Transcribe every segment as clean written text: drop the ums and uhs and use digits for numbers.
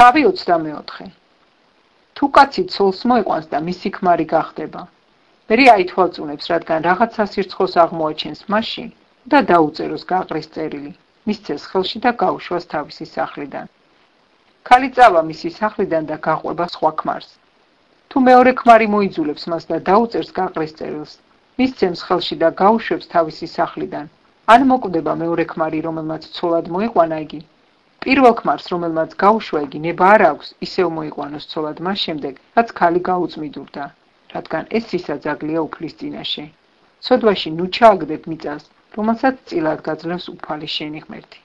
თავი 24. თუ კაცი ცოლს მოიყვანს და მისი ქმარი გახდება, მერე აითვალწუნებს, რადგან რაღაც სასირცხოს აღმოაჩენს მასში და დაუწეროს გაყრის წერილი, მისცეს ხელში და გაუშვას თავისი სახლიდან. ქალი წავა მისი სახლიდან და გაყვება სხვა ქმარს. თუ მეორე ქმარი მოიძულებს მას და დაუწერს გაყრის წერილს, მისცემს ხელში და გაუშვებს თავისი სახლიდან, ან მოკვდება მეორე ქმარი, რომელმაც ცოლად მოიყვანა იგი, პირველ ქმარს, რომელმაც გაუშვა იგი, ნება არ აქვს ისევ მოიყვანოს ცოლად მას შემდეგ, რაც ქალი გაუწმიდურდა, რადგან ეს სისაძაგლია უფლის წინაშე. ცოდვაში ნუ ჩააგდებ მიწას, რომელსაც წილად გაძლევს უფალი შენი ღმერთი.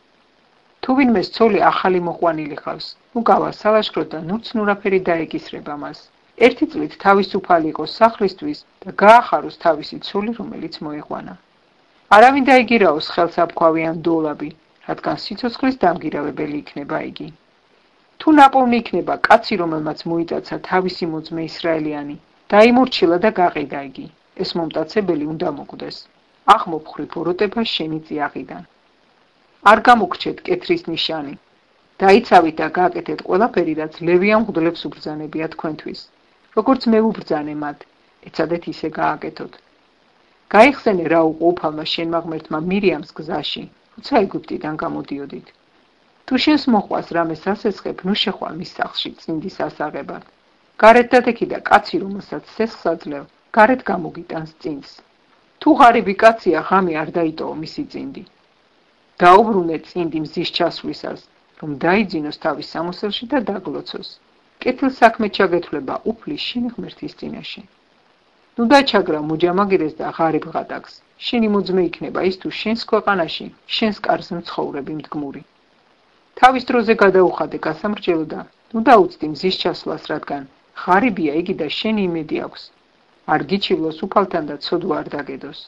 თუ ვინმეს ცოლი ახალი მოყვანილი ხავს, ნუ გავასალაშქროთ და ნუ ცნურაფერი დაეკისრება მას. ერთი წლით თავისუფალი იყოს სახლისთვის და გაახაროს თავისი ცოლი, რომელიც მოიყვანა. არავინ დაიგირაოს ხელსაფქვავი ან დოლაბი, რადგან სიცოცხლის დამგირავებელი იქნება იგი. თუ ნაპოვნი იქნება კაცი, რომელმაც მოიტაცა თავისი მოძმე ისრაელიანი, დაიმორჩილა და გაყიდა იგი, ეს მომტაცებელი უნდა მოკვდეს. აღმოფხვრი ბოროტება შენი წიაღიდან. არ გამოგრჩეთ კეთრის ნიშანი. დაიცავით და გააკეთეთ ყველაფერი, რაც ლევიან მღვდლებს უბრძანებია თქვენთვის. როგორც მე ვუბრძანე მათ, ეცადეთ ისე გააკეთოთ. გაიხსენე რა უყო უფალმა შენმა ღმერთმა მირიამს გზაში, როცა ეგვიპტიდან გამოდიოდით. თუ შენს მოყვას რამე სასესხებ, ნუ შეხვალ მის სახლში წინდის ასაღებად. გარეთ დადექი და კაცი, რომელსაც სესხს აძლევ, გარეთ გამოგიტანს წინს. თუ ღარიბი კაცია, ღამე არ დაიტოვო მისი წინდი. დაუბრუნე წინდი მზის ჩასვლისას, რომ დაიძინოს თავის სამოსელში და დაგლოცოს. კეთილ საქმე ჩაგეთვლება უფლის შენი ღმერთის წინაშე. ნუ დაჩაგრა მოჯამაგირეს და ღარიბ ღატაკს. შენი მოძმე იქნება ის, თუ შენს ქვეყანაში, შენს კარზე მცხოვრები მდგმური. თავის დროზე გადაუხადე გასამრჯელო და ნუ დაუცდი მზის ჩასვლას, რადგან ღარიბია იგი და შენი იმედი აქვს. არ გიჩივლოს უფალთან და ცოდვა არ დაგედოს.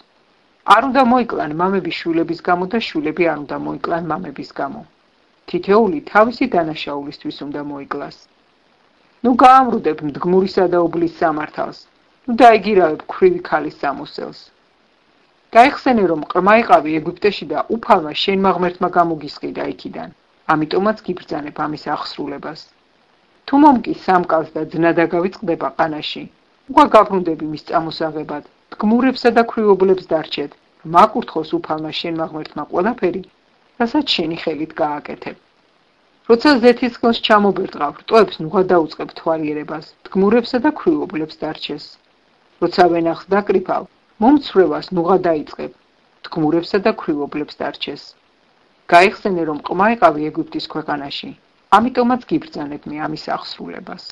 არ უნდა მოიკლან მამები შვილების გამო და შვილები არ უნდა მოიკლან მამების გამო. თითოეული თავისი დანაშაულისთვის უნდა მოიკლას. ნუ გაამრუდებ მდგმურისა და უბლის სამართალს. ნუ დაიგირავებ ქვრივი ქალის სამოსელს. გაიხსენე, რომ ყრმა იყავი ეგვიპტეში და უფალმა შენმა ღმერთმა გამოგისყიდა იქიდან. ამიტომაც გიბრძანებ ამის აღსრულებას. თუ მომკი სამკალს და ძნა დაგავიწყდება ყანაში, უკვე გაბრუნდები მის წამოსაღებად, მდგმურებსა და ქვრივობლებს დარჩეთ, რომ აკურთხოს უფალმა შენმა ღმერთმა ყველაფერი, რასაც შენი ხელით გააკეთებ. როცა ზეთისხილს ჩამობერტყავ, რტოებს ნუ გადაუწყებ თვალიერებას, მდგმურებსა და ქვრივობლებს დარჩეს. როცა ვენახს დაკრიფავ, მომცვრევას ნუ გადაიწყებ, მდგმურებსა და ქვრივობლებს დარჩეს. გაიხსენე, რომ ყრმა იყავი ეგვიპტის ქვეყანაში, ამიტომაც გიბრძანებ მე ამის აღსრულებას.